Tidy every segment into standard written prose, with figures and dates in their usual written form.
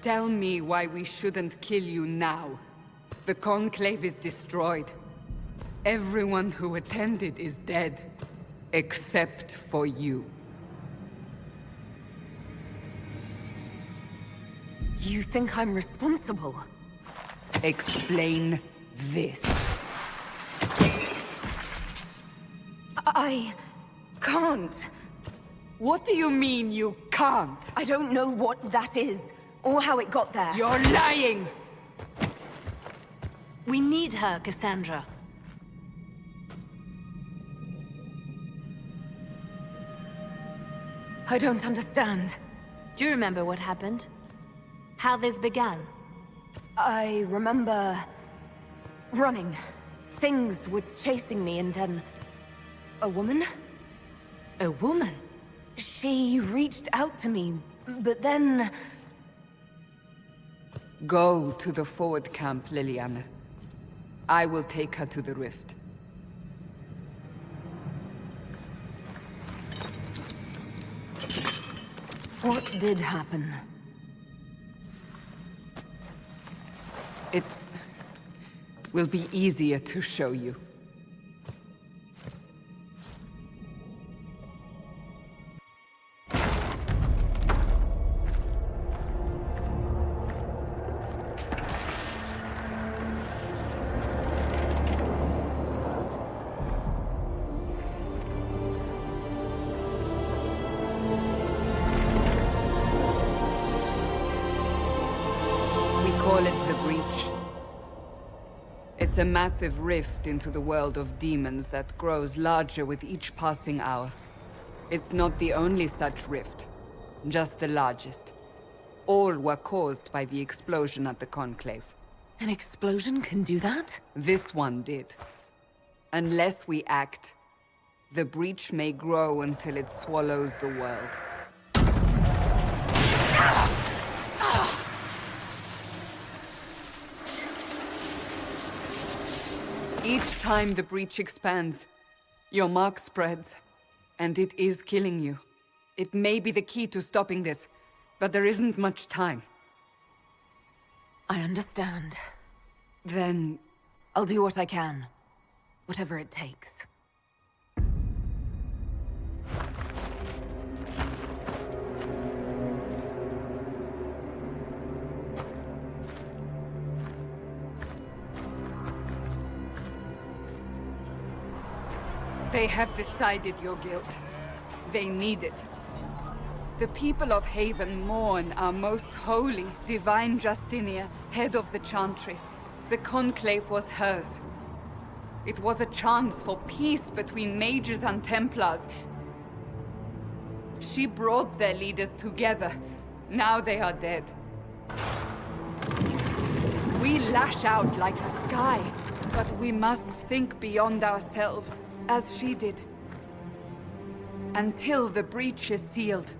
Tell me why we shouldn't kill you now. The Conclave is destroyed. Everyone who attended is dead. Except for you. You think I'm responsible? Explain this. I can't. What do you mean you can't? I don't know what that is, or how it got there. You're lying! We need her, Cassandra. I don't understand. Do you remember what happened? How this began? I remember... running. Things were chasing me, and then... a woman? A woman? She reached out to me, but then... Go to the forward camp, Liliana. I will take her to the rift. What did happen? It will be easier to show you. Call it the Breach. It's a massive rift into the world of demons that grows larger with each passing hour. It's not the only such rift, just the largest. All were caused by the explosion at the Conclave. An explosion can do that? This one did. Unless we act, the Breach may grow until it swallows the world. Each time the Breach expands, your mark spreads, and it is killing you. It may be the key to stopping this, but there isn't much time. I understand. Then... I'll do what I can. Whatever it takes. They have decided your guilt. They need it. The people of Haven mourn our most holy, divine Justinia, head of the Chantry. The Conclave was hers. It was a chance for peace between mages and Templars. She brought their leaders together. Now they are dead. We lash out like the sky, but we must think beyond ourselves. As she did. Until the breach is sealed.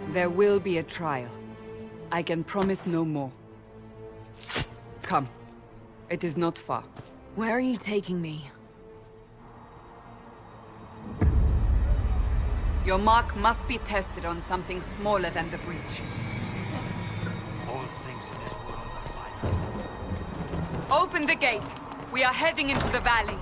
There will be a trial. I can promise no more. Come. It is not far. Where are you taking me? Your mark must be tested on something smaller than the breach. Open the gate. We are heading into the valley.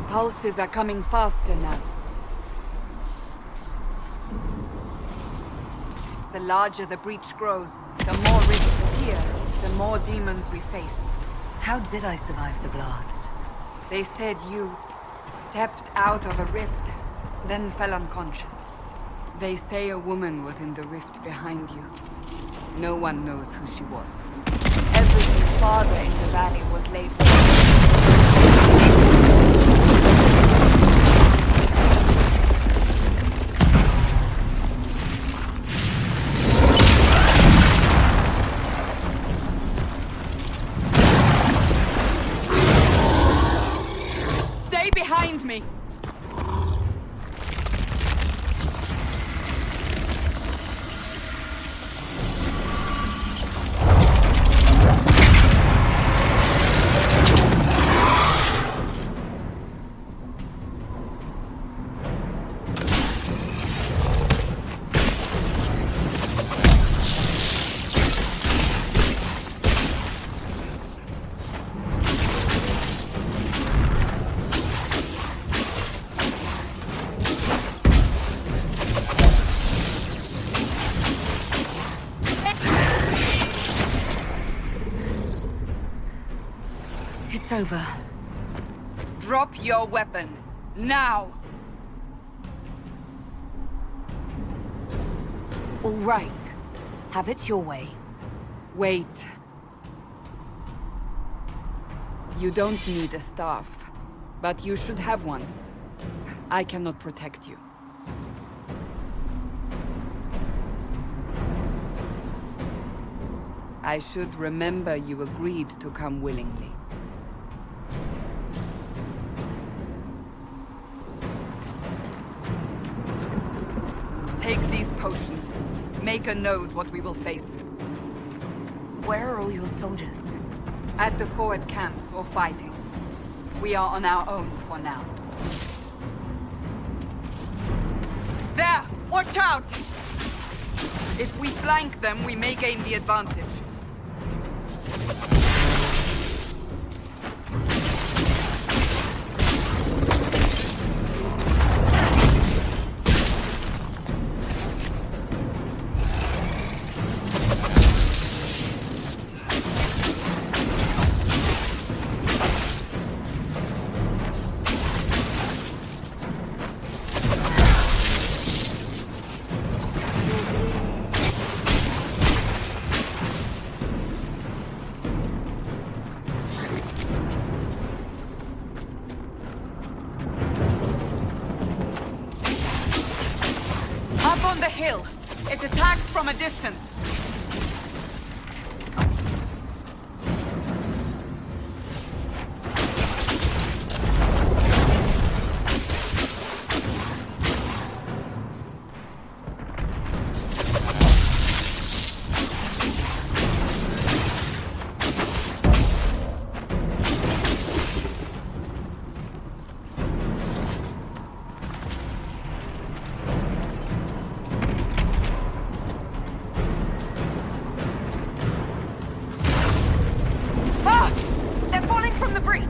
Pulses are coming faster now. The larger the breach grows, the more rifts appear, the more demons we face. How did I survive the blast? They said you stepped out of a rift, then fell unconscious. They say a woman was in the rift behind you. No one knows who she was. Everything farther in the valley was laid bare. It's over. Drop your weapon. Now! All right. Have it your way. Wait. You don't need a staff, but you should have one. I cannot protect you. I should remember you agreed to come willingly. Take these potions. Maker knows what we will face. Where are all your soldiers? At the forward camp, or fighting. We are on our own for now. There! Watch out! If we flank them, we may gain the advantage. Up on the hill. It attacks from a distance. They're falling from the breach!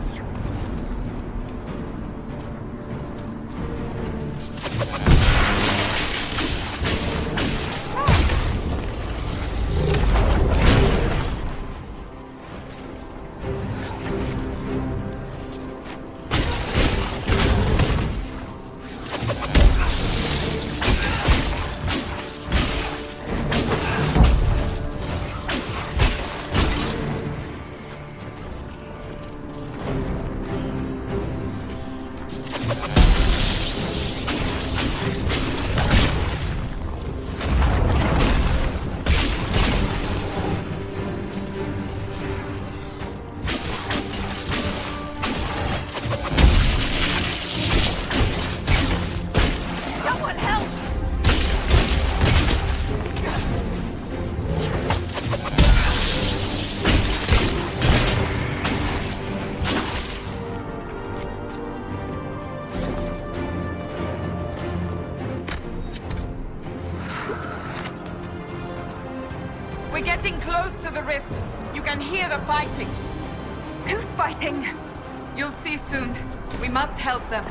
We're getting close to the rift. You can hear the fighting. Who's fighting? You'll see soon. We must help them.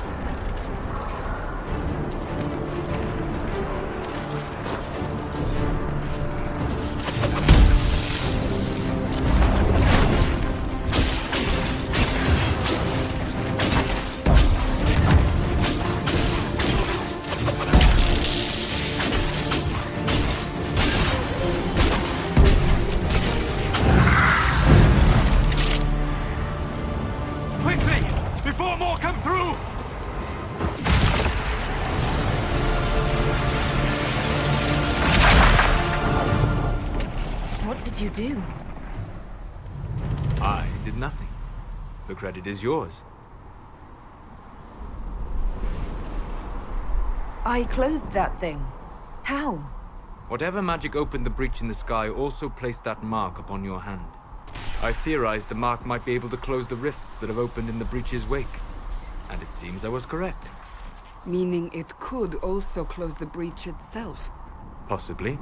Quickly! Before more come through! What did you do? I did nothing. The credit is yours. I closed that thing. How? Whatever magic opened the breach in the sky also placed that mark upon your hand. I theorized the mark might be able to close the rifts that have opened in the breach's wake. And it seems I was correct. Meaning it could also close the breach itself. Possibly.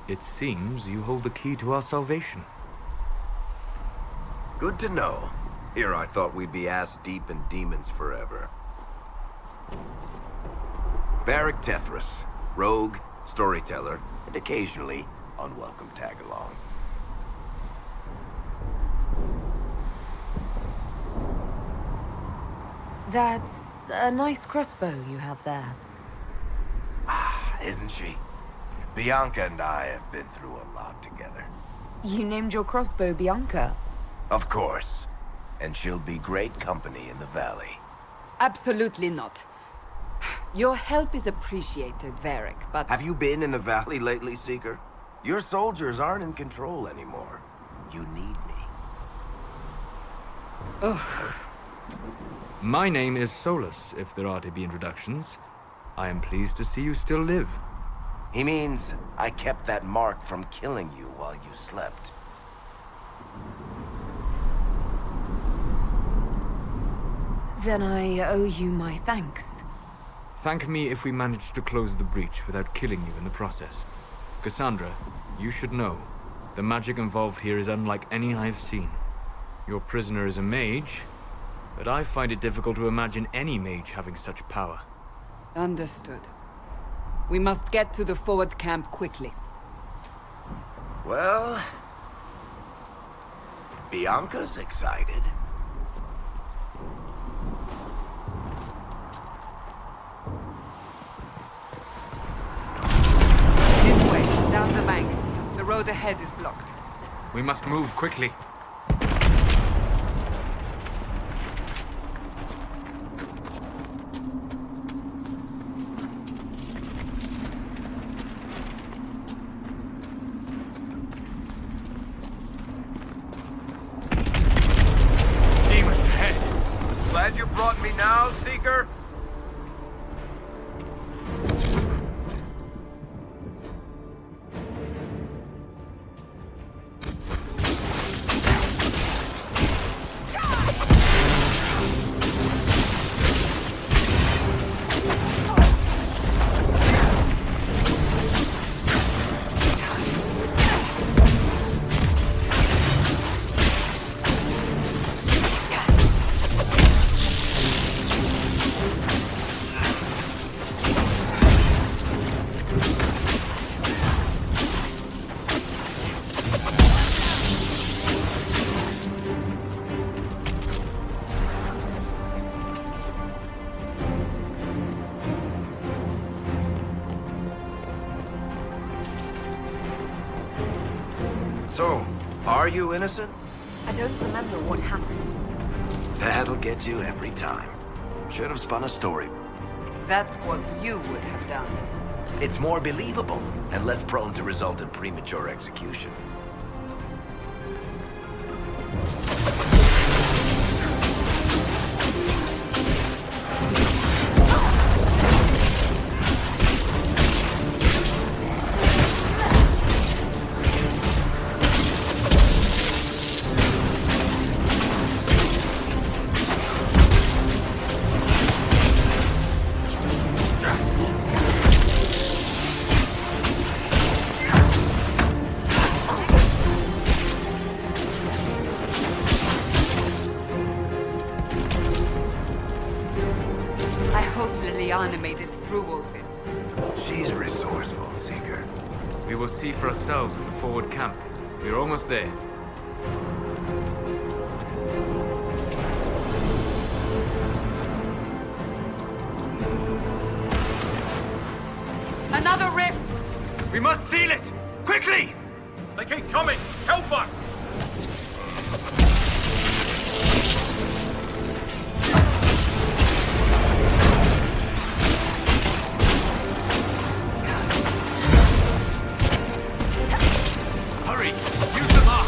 It seems you hold the key to our salvation. Good to know. Here I thought we'd be ass-deep in demons forever. Varric Tethras, rogue, storyteller, and occasionally unwelcome tag-along. That's a nice crossbow you have there. Isn't she? Bianca and I have been through a lot together. You named your crossbow Bianca. Of course. And she'll be great company in the valley. Absolutely not. Your help is appreciated, Varric, but... Have you been in the valley lately, Seeker? Your soldiers aren't in control anymore. You need me. Ugh. My name is Solus, if there are to be introductions. I am pleased to see you still live. He means I kept that mark from killing you while you slept. Then I owe you my thanks. Thank me if we manage to close the breach without killing you in the process. Cassandra, you should know, the magic involved here is unlike any I've seen. Your prisoner is a mage, but I find it difficult to imagine any mage having such power. Understood. We must get to the forward camp quickly. Well... Bianca's excited. This way, down the bank. The road ahead is blocked. We must move quickly. Demons ahead! Glad you brought me now, Seeker? So, are you innocent? I don't remember what happened. That'll get you every time. Should have spun a story. That's what you would have done. It's more believable and less prone to result in premature execution. Liliana made it through all this. She's resourceful, Seeker. We will see for ourselves at the forward camp. We're almost there. Another rift! We must seal it! Quickly! They keep coming! Help us! Hurry! Use the mark!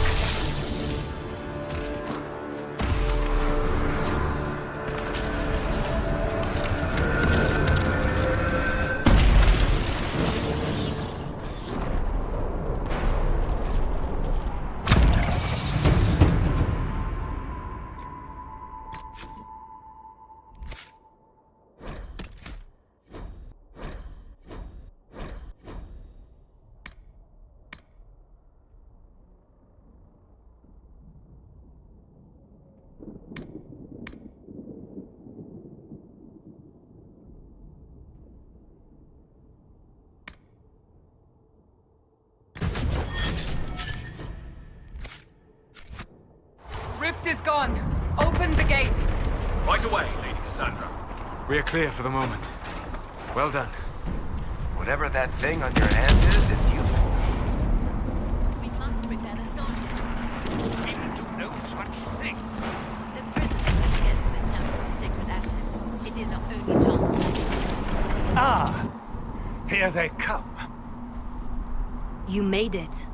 Rift is gone. Open the gate. Right away, Lady Cassandra. We are clear for the moment. Well done. Whatever that thing on your hand is, it's useful. We must prepare the soldiers. We will do no such thing. The prisoners must get to the temple's sacred ashes. It is our only chance. Ah! Here they come. You made it.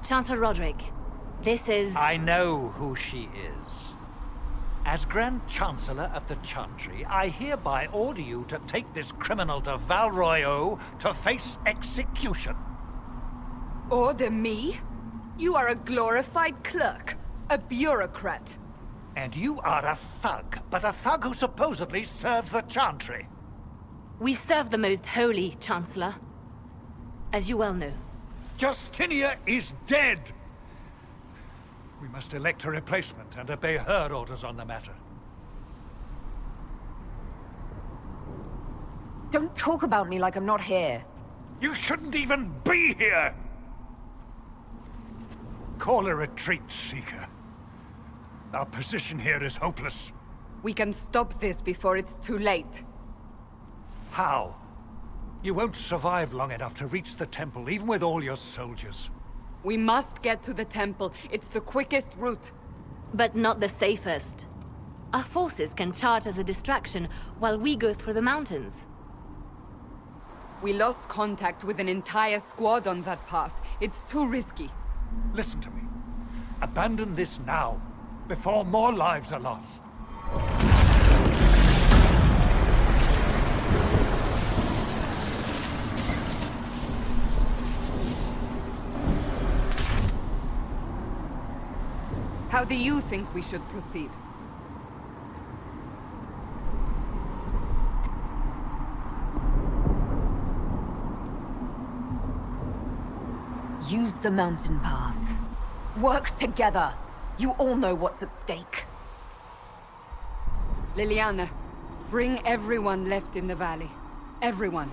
Chancellor Roderick, this is... I know who she is. As Grand Chancellor of the Chantry, I hereby order you to take this criminal to Val Royeaux to face execution. Order me? You are a glorified clerk, a bureaucrat. And you are a thug, but a thug who supposedly serves the Chantry. We serve the most holy, Chancellor. As you well know. Justinia is dead! We must elect a replacement and obey her orders on the matter. Don't talk about me like I'm not here. You shouldn't even be here! Call a retreat, Seeker. Our position here is hopeless. We can stop this before it's too late. How? You won't survive long enough to reach the temple, even with all your soldiers. We must get to the temple. It's the quickest route. But not the safest. Our forces can charge as a distraction while we go through the mountains. We lost contact with an entire squad on that path. It's too risky. Listen to me. Abandon this now, before more lives are lost. How do you think we should proceed? Use the mountain path. Work together. You all know what's at stake. Liliana, bring everyone left in the valley. Everyone.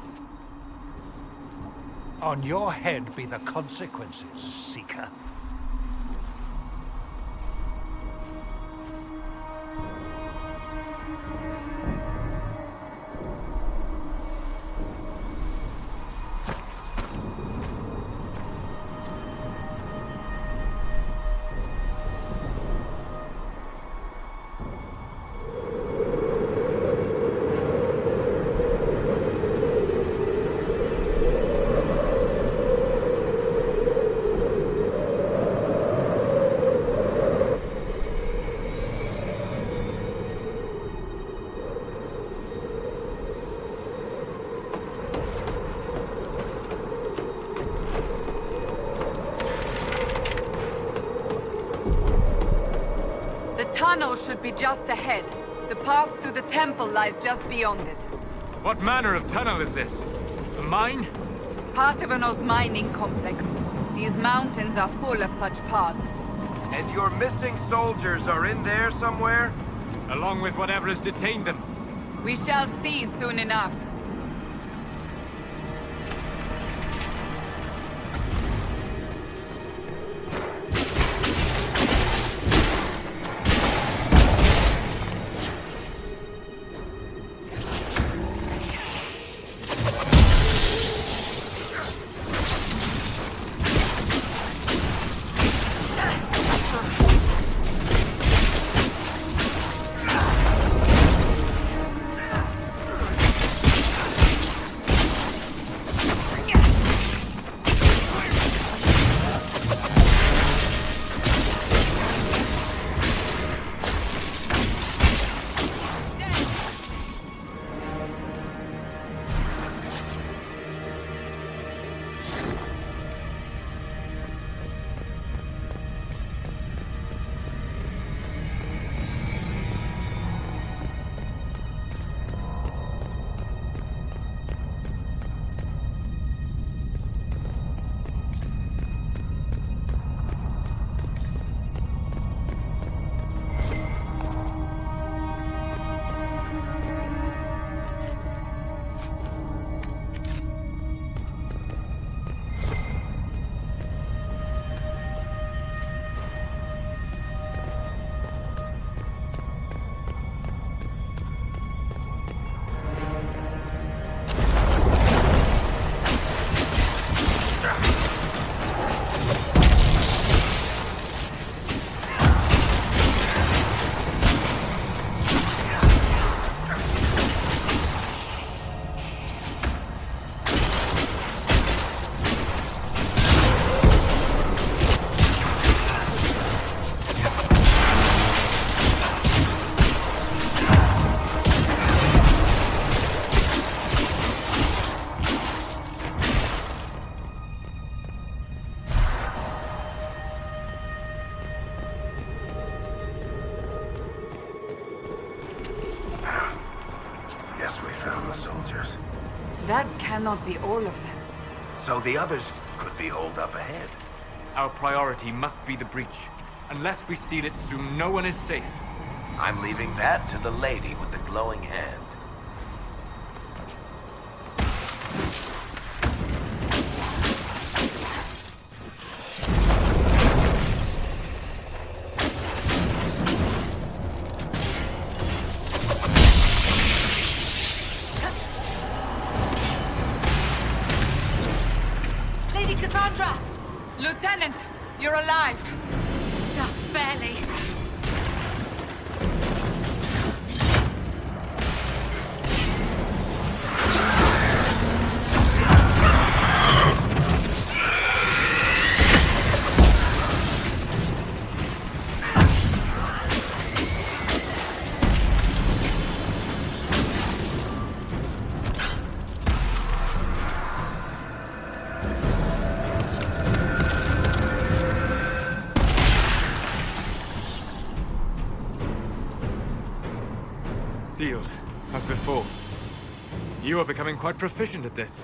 On your head be the consequences, Seeker. The tunnel should be just ahead. The path to the temple lies just beyond it. What manner of tunnel is this? A mine? Part of an old mining complex. These mountains are full of such paths. And your missing soldiers are in there somewhere? Along with whatever has detained them. We shall see soon enough. cannot be all of them. So the others could be holed up ahead. Our priority must be the breach. Unless we seal it soon, no one is safe. I'm leaving that to the lady with the glowing hand. Lady Cassandra! Lieutenant, you're alive. Just barely. Sealed, as before. You are becoming quite proficient at this.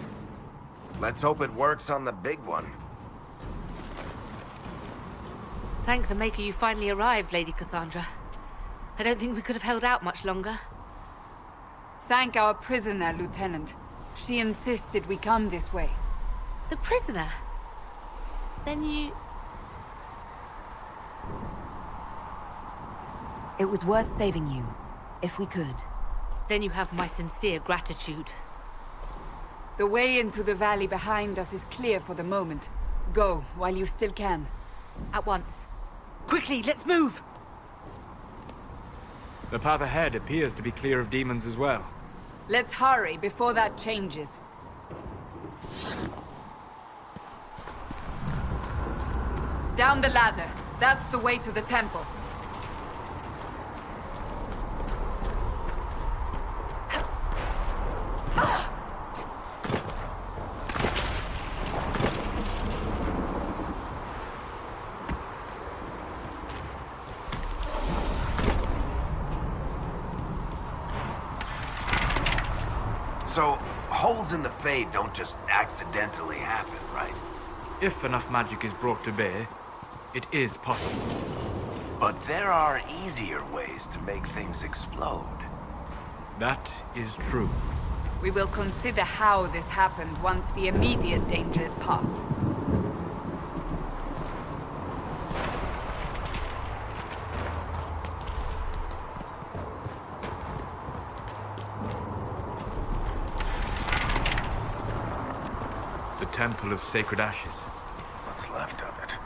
Let's hope it works on the big one. Thank the Maker you finally arrived, Lady Cassandra. I don't think we could have held out much longer. Thank our prisoner, Lieutenant. She insisted we come this way. The prisoner? Then you... It was worth saving you, if we could. Then you have my sincere gratitude. The way into the valley behind us is clear for the moment. Go, while you still can. At once. Quickly, let's move! The path ahead appears to be clear of demons as well. Let's hurry before that changes. Down the ladder. That's the way to the temple. So, holes in the Fade don't just accidentally happen, right? If enough magic is brought to bear, it is possible. But there are easier ways to make things explode. That is true. We will consider how this happened once the immediate danger is past. The Temple of Sacred Ashes. What's left of it?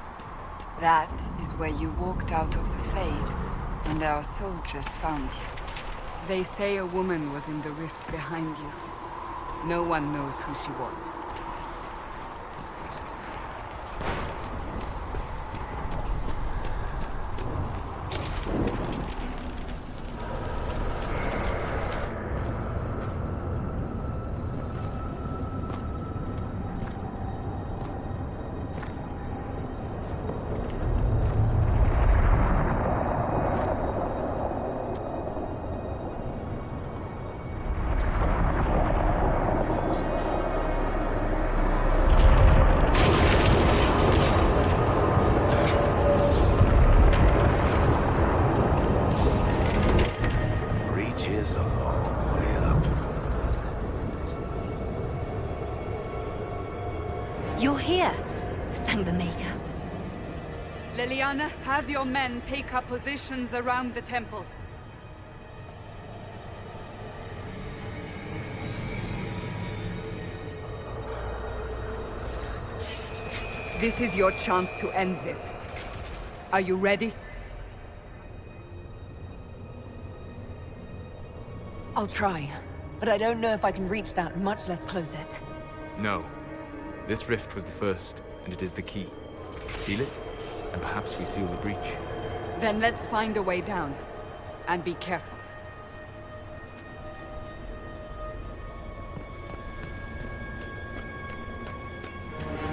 That is where you walked out of the Fade, and our soldiers found you. They say a woman was in the rift behind you. No one knows who she was. You're here. Thank the Maker. Leliana, have your men take up positions around the temple. This is your chance to end this. Are you ready? I'll try, but I don't know if I can reach that, much less close it. No. This rift was the first, and it is the key. Seal it, and perhaps we seal the breach. Then let's find a way down. And be careful.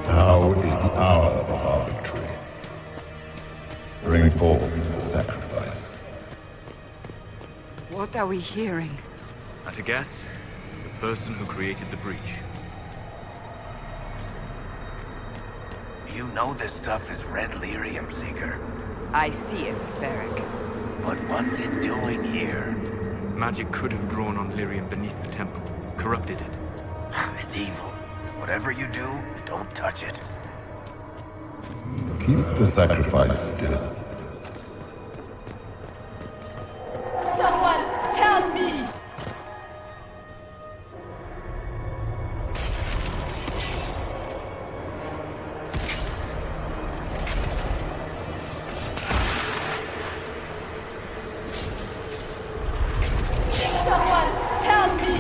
Now is the hour of our victory. Bring forth the sacrifice. What are we hearing? At a guess, the person who created the breach. You know this stuff is red lyrium, Seeker. I see it, Varric. But what's it doing here? Magic could have drawn on lyrium beneath the temple, corrupted it. It's evil. Whatever you do, don't touch it. Keep the sacrifice still. Someone help me! Someone help me!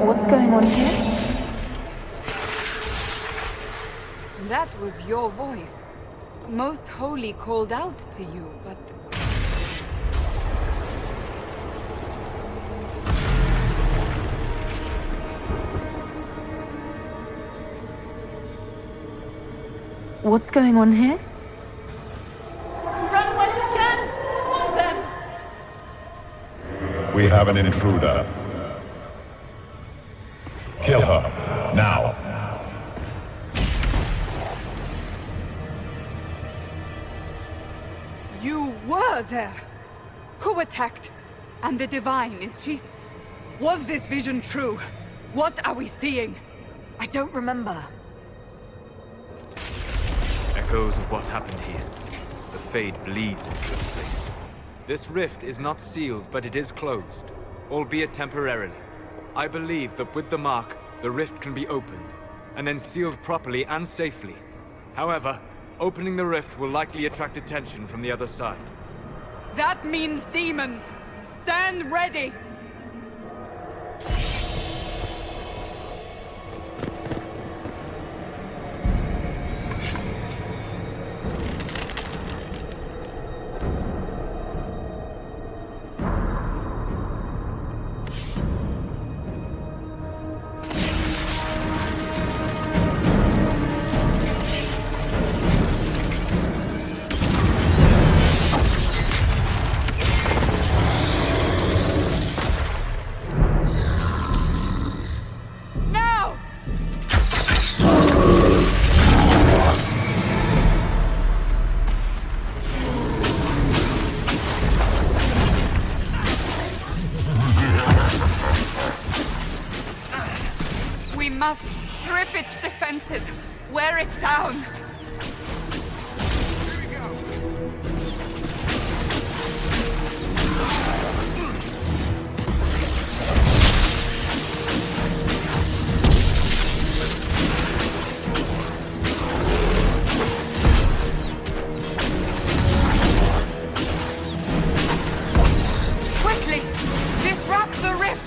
What's going on here? That was your voice. Most Holy called out to you, but... What's going on here? Run while you can! Want them! We have an intruder. Kill her. Now. You were there! Who attacked? And the Divine, is she... Was this vision true? What are we seeing? I don't remember. Echoes of what happened here. The Fade bleeds into this place. This rift is not sealed, but it is closed, albeit temporarily. I believe that with the mark, the rift can be opened, and then sealed properly and safely. However, opening the rift will likely attract attention from the other side. That means demons! Stand ready! We must strip its defenses, wear it down. Quickly, disrupt the rift.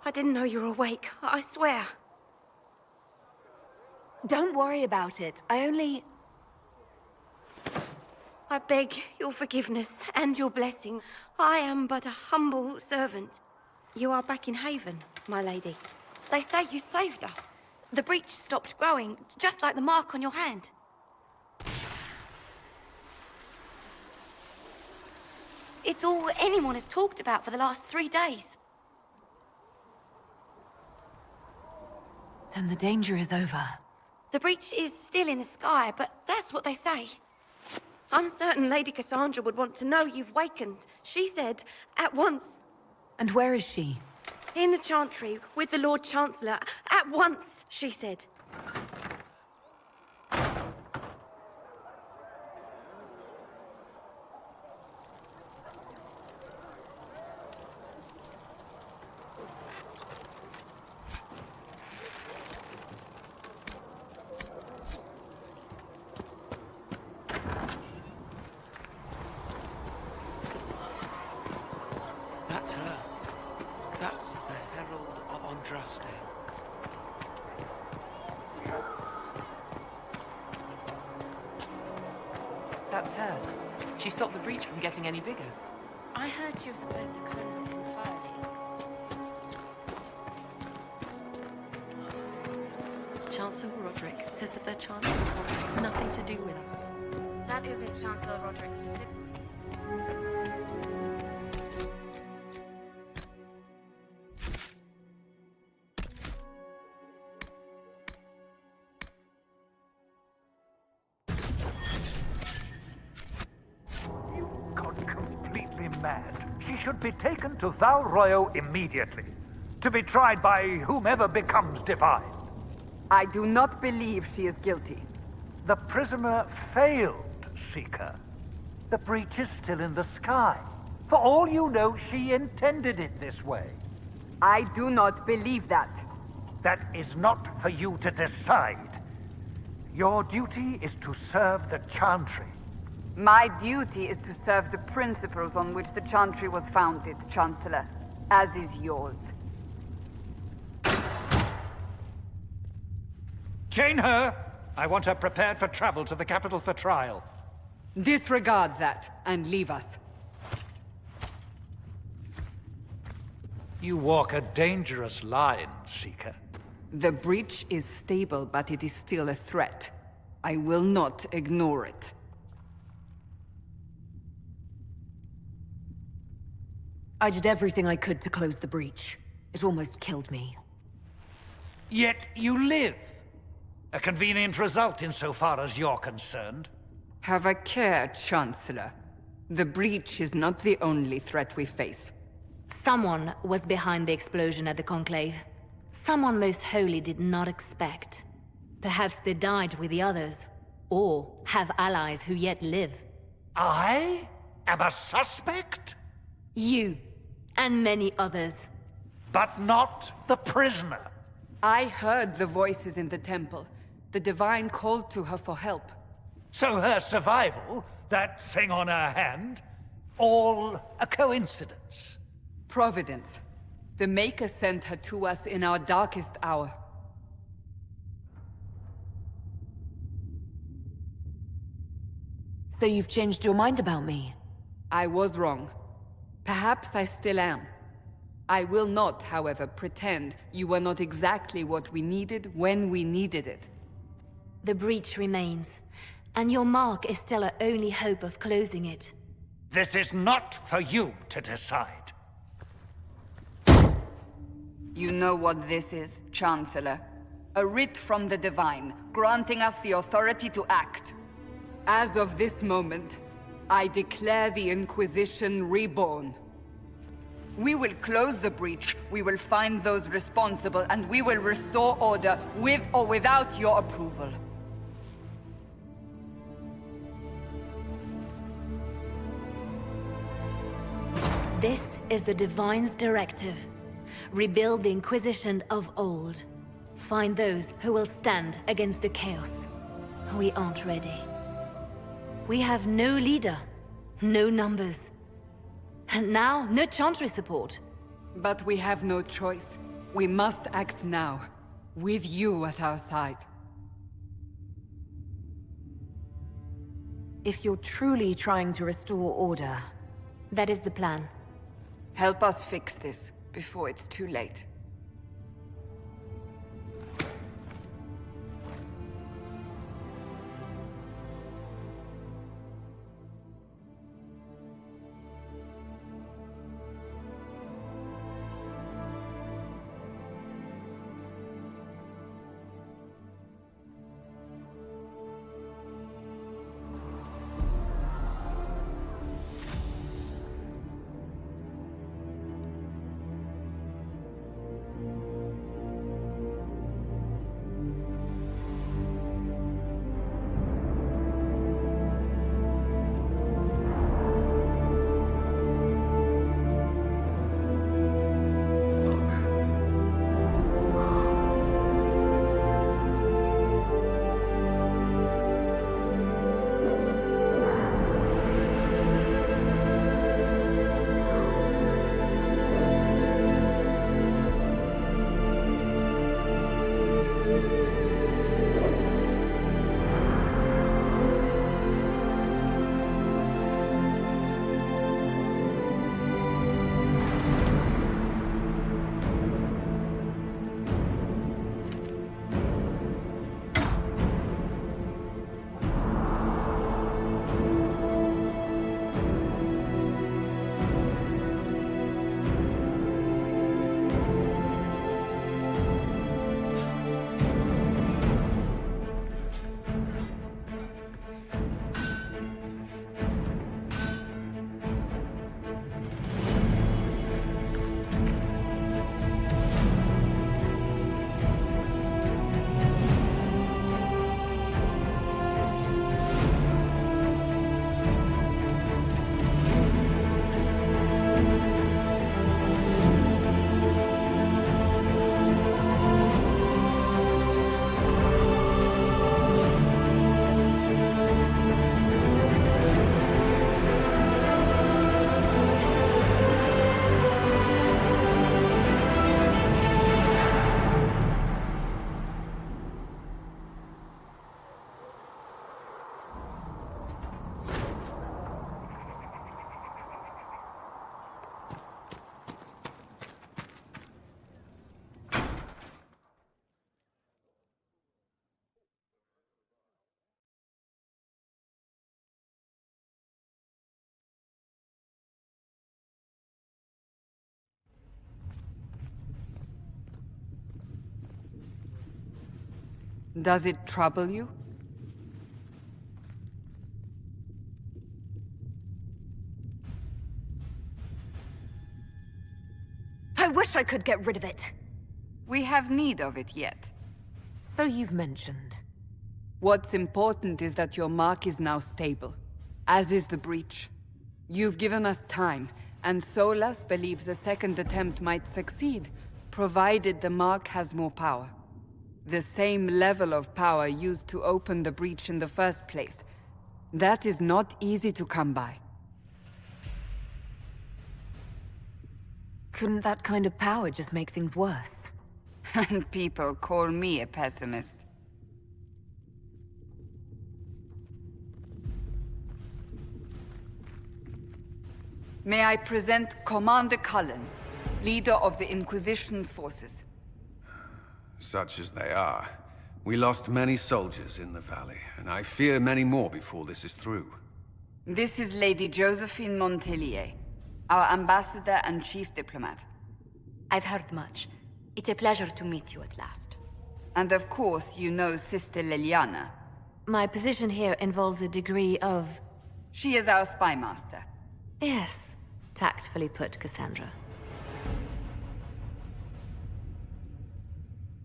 I didn't know you were awake, I swear. Don't worry about it. I beg your forgiveness and your blessing. I am but a humble servant. You are back in Haven, my lady. They say you saved us. The breach stopped growing, just like the mark on your hand. It's all anyone has talked about for the last 3 days. Then the danger is over. The breach is still in the sky, but that's what they say. I'm certain Lady Cassandra would want to know you've wakened. She said, at once. And where is she? In the Chantry, with the Lord Chancellor. At once, she said. That's her. That's the Herald of Andraste. That's her. She stopped the breach from getting any bigger. I heard she was supposed to close it entirely. Chancellor Roderick says that their Chancellor wants nothing to do with us. That isn't Chancellor Roderick's decision. Mad. She should be taken to Val Royo immediately, to be tried by whomever becomes divine. I do not believe she is guilty. The prisoner failed, Seeker. The breach is still in the sky. For all you know, she intended it this way. I do not believe that. That is not for you to decide. Your duty is to serve the Chantry. My duty is to serve the principles on which the Chantry was founded, Chancellor, as is yours. Chain her! I want her prepared for travel to the capital for trial. Disregard that, and leave us. You walk a dangerous line, Seeker. The breach is stable, but it is still a threat. I will not ignore it. I did everything I could to close the breach. It almost killed me. Yet you live. A convenient result insofar as you're concerned. Have a care, Chancellor. The breach is not the only threat we face. Someone was behind the explosion at the Conclave. Someone Most Holy did not expect. Perhaps they died with the others, or have allies who yet live. I am a suspect? You, and many others. But not the prisoner. I heard the voices in the temple. The Divine called to her for help. So her survival, that thing on her hand, all a coincidence? Providence. The Maker sent her to us in our darkest hour. So you've changed your mind about me? I was wrong. Perhaps I still am. I will not, however, pretend you were not exactly what we needed when we needed it. The breach remains, and your mark is still our only hope of closing it. This is not for you to decide. You know what this is, Chancellor. A writ from the Divine, granting us the authority to act. As of this moment, I declare the Inquisition reborn. We will close the breach, we will find those responsible, and we will restore order, with or without your approval. This is the Divine's directive. Rebuild the Inquisition of old. Find those who will stand against the chaos. We aren't ready. We have no leader, no numbers. And now, no Chantry support. But we have no choice. We must act now, with you at our side. If you're truly trying to restore order... That is the plan. Help us fix this, before it's too late. Does it trouble you? I wish I could get rid of it. We have need of it yet. So you've mentioned. What's important is that your mark is now stable, as is the breach. You've given us time, and Solas believes a second attempt might succeed, provided the mark has more power. The same level of power used to open the breach in the first place. That is not easy to come by. Couldn't that kind of power just make things worse? And people call me a pessimist. May I present Commander Cullen, leader of the Inquisition's forces. Such as they are. We lost many soldiers in the valley, and I fear many more before this is through. This is Lady Josephine Montelier, our ambassador and chief diplomat. I've heard much. It's a pleasure to meet you at last. And of course, you know Sister Liliana. My position here involves a degree of... She is our spy master. Yes, tactfully put, Cassandra.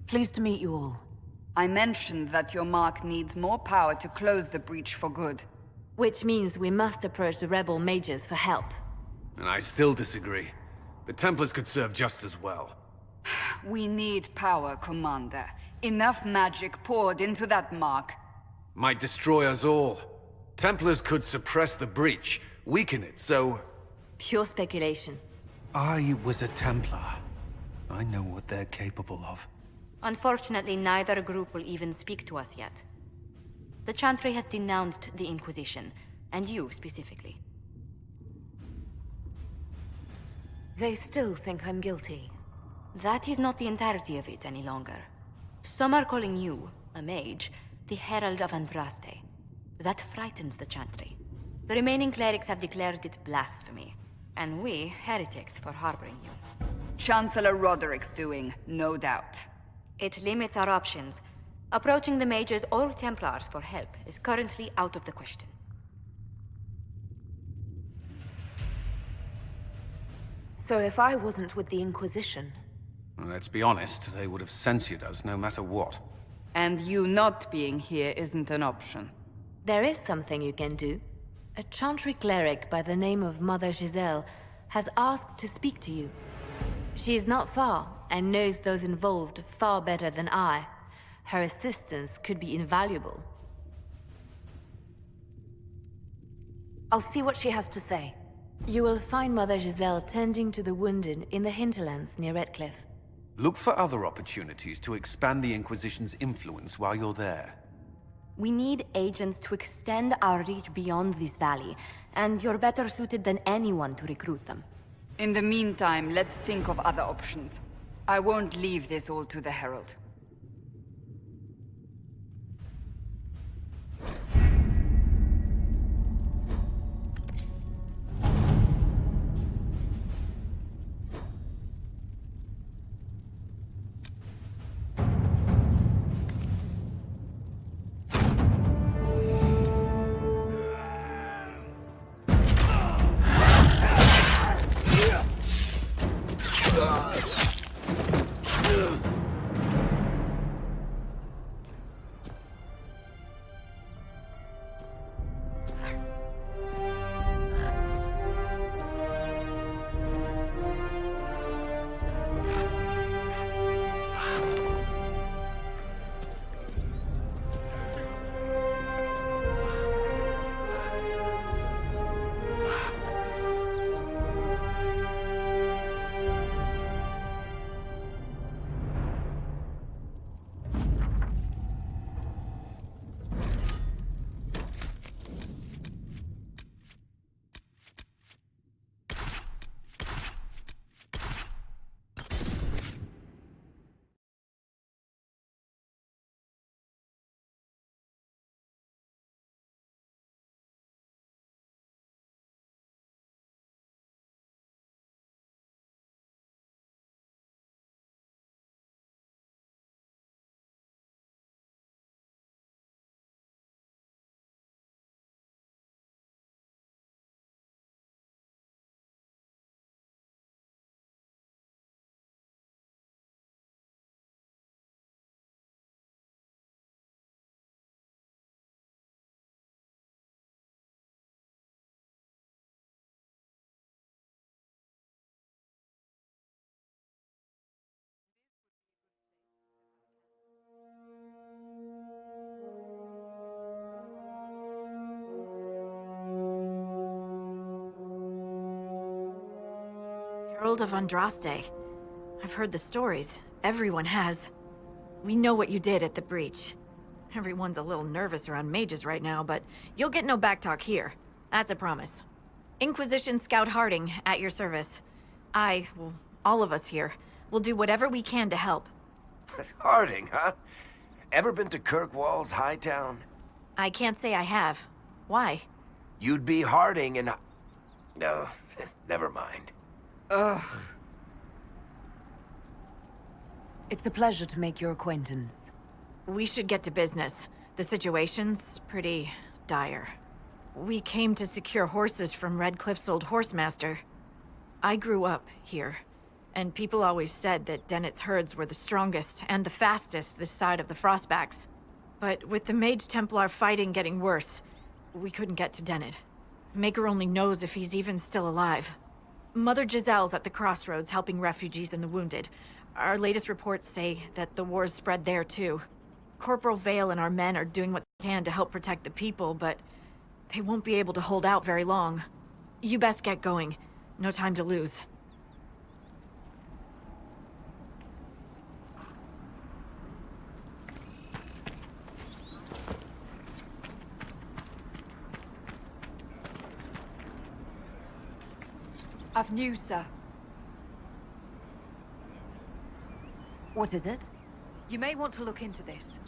Pleased to meet you all. I mentioned that your mark needs more power to close the breach for good. Which means we must approach the rebel mages for help. And I still disagree. The Templars could serve just as well. We need power, Commander. Enough magic poured into that mark. Might destroy us all. Templars could suppress the breach, weaken it, so... Pure speculation. I was a Templar. I know what they're capable of. Unfortunately, neither group will even speak to us yet. The Chantry has denounced the Inquisition, and you specifically. They still think I'm guilty. That is not the entirety of it any longer. Some are calling you, a mage, the Herald of Andraste. That frightens the Chantry. The remaining clerics have declared it blasphemy, and we, heretics, for harboring you. Chancellor Roderick's doing, no doubt. It limits our options. Approaching the mages or Templars for help is currently out of the question. So if I wasn't with the Inquisition... Well, let's be honest, they would have censored us no matter what. And you not being here isn't an option. There is something you can do. A Chantry cleric by the name of Mother Giselle has asked to speak to you. She is not far, and knows those involved far better than I. Her assistance could be invaluable. I'll see what she has to say. You will find Mother Giselle tending to the wounded in the hinterlands near Redcliffe. Look for other opportunities to expand the Inquisition's influence while you're there. We need agents to extend our reach beyond this valley, and you're better suited than anyone to recruit them. In the meantime, let's think of other options. I won't leave this all to the Herald. Herald of Andraste. I've heard the stories. Everyone has. We know what you did at the breach. Everyone's a little nervous around mages right now, but you'll get no backtalk here. That's a promise. Inquisition Scout Harding, at your service. Well, all of us here, will do whatever we can to help. Harding, huh? Ever been to Kirkwall's Hightown? I can't say I have. Why? You'd be Harding and... No, never mind. Ugh. It's a pleasure to make your acquaintance. We should get to business. The situation's pretty dire. We came to secure horses from Redcliffe's old horsemaster. I grew up here, and people always said that Dennett's herds were the strongest and the fastest this side of the Frostbacks. But with the Mage Templar fighting getting worse, we couldn't get to Dennett. Maker only knows if he's even still alive. Mother Giselle's at the crossroads helping refugees and the wounded. Our latest reports say that the war's spread there too. Corporal Vale and our men are doing what they can to help protect the people, but they won't be able to hold out very long. You best get going. No time to lose. I've news, sir. What is it? You may want to look into this.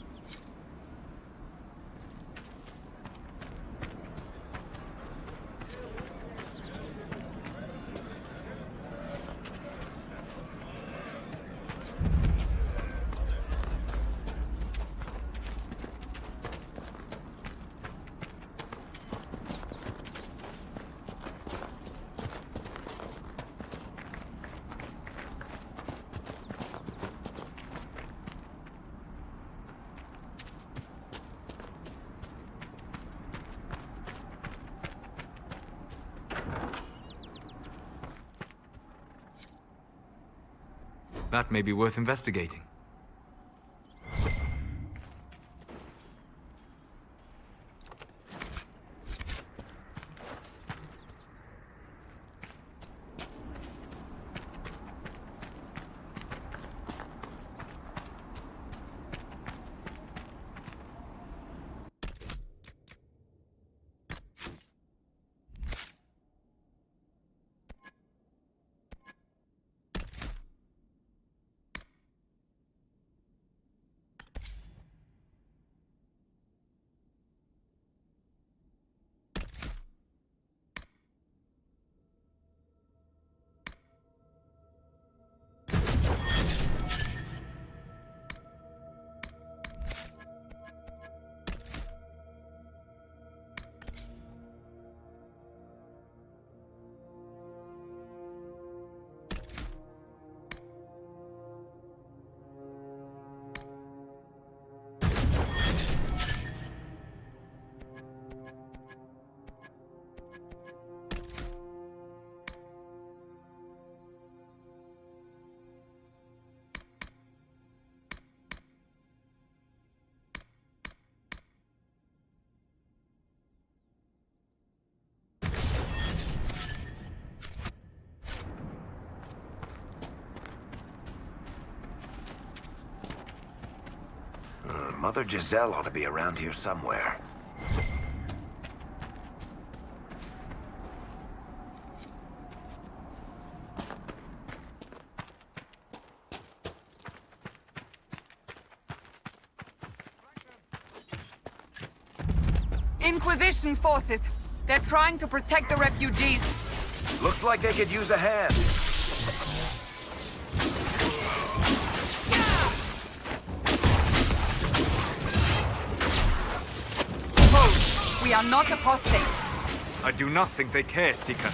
That may be worth investigating. Mother Giselle ought to be around here somewhere. Inquisition forces. They're trying to protect the refugees. Looks like they could use a hand. We are not apostate. I do not think they care, Seeker.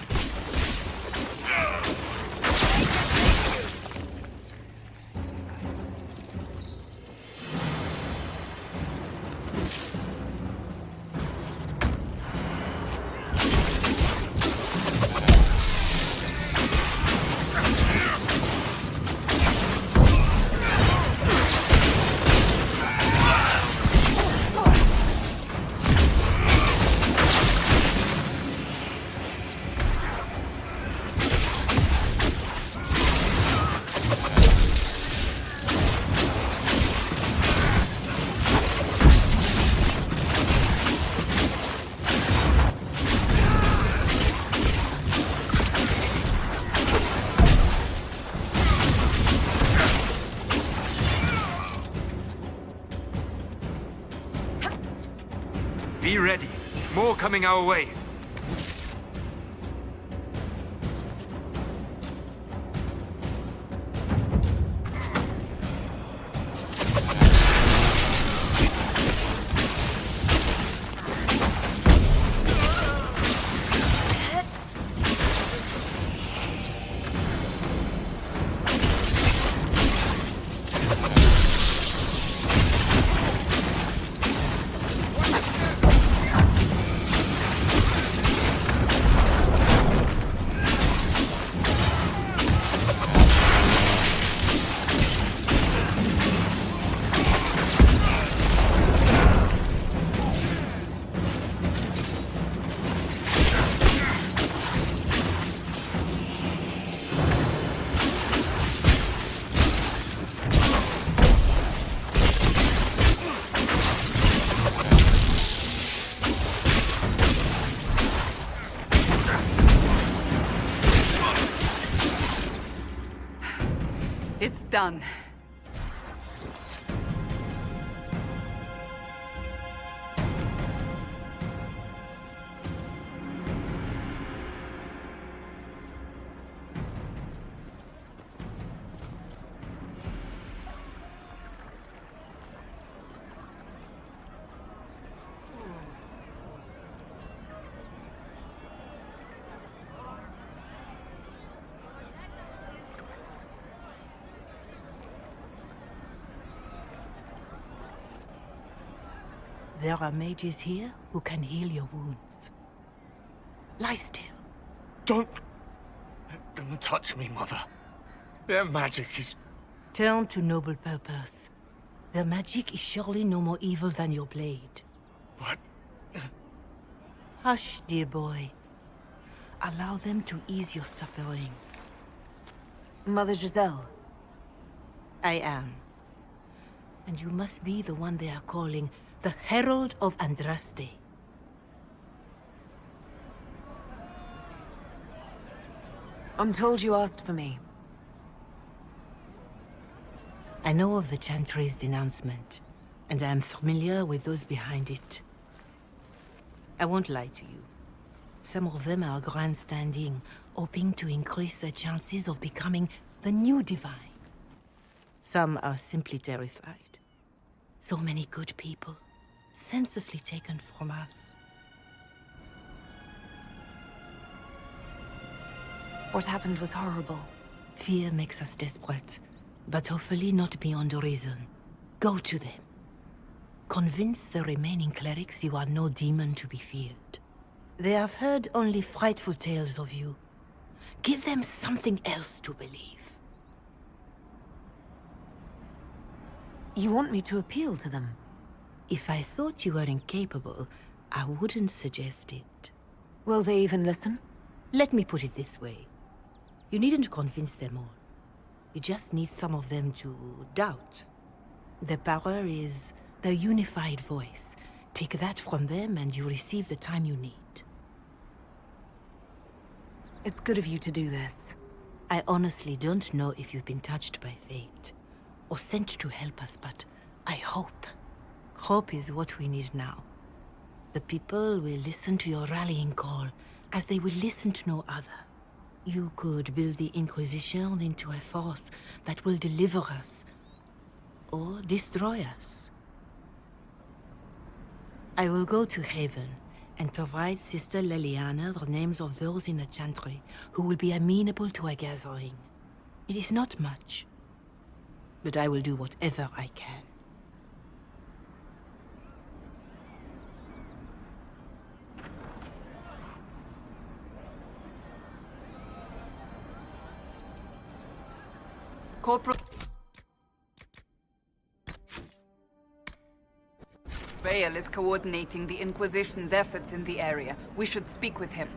Be ready. More coming our way. It's done. There are mages here who can heal your wounds. Lie still. Don't touch me, Mother. Their magic is... Turn to noble purpose. Their magic is surely no more evil than your blade. What? Hush, dear boy. Allow them to ease your suffering. Mother Giselle. I am. And you must be the one they are calling the Herald of Andraste. I'm told you asked for me. I know of the Chantry's denouncement, and I am familiar with those behind it. I won't lie to you. Some of them are grandstanding, hoping to increase their chances of becoming the new divine. Some are simply terrified. So many good people, senselessly taken from us. What happened was horrible. Fear makes us desperate, but hopefully not beyond reason. Go to them. Convince the remaining clerics you are no demon to be feared. They have heard only frightful tales of you. Give them something else to believe. You want me to appeal to them? If I thought you were incapable, I wouldn't suggest it. Will they even listen? Let me put it this way. You needn't convince them all. You just need some of them to doubt. Their power is their unified voice. Take that from them and you receive the time you need. It's good of you to do this. I honestly don't know if you've been touched by fate, or sent to help us, but I hope. Hope is what we need now. The people will listen to your rallying call, as they will listen to no other. You could build the Inquisition into a force that will deliver us, or destroy us. I will go to Haven, and provide Sister Leliana the names of those in the Chantry who will be amenable to a gathering. It is not much, but I will do whatever I can. Corporal... Vale is coordinating the Inquisition's efforts in the area. We should speak with him.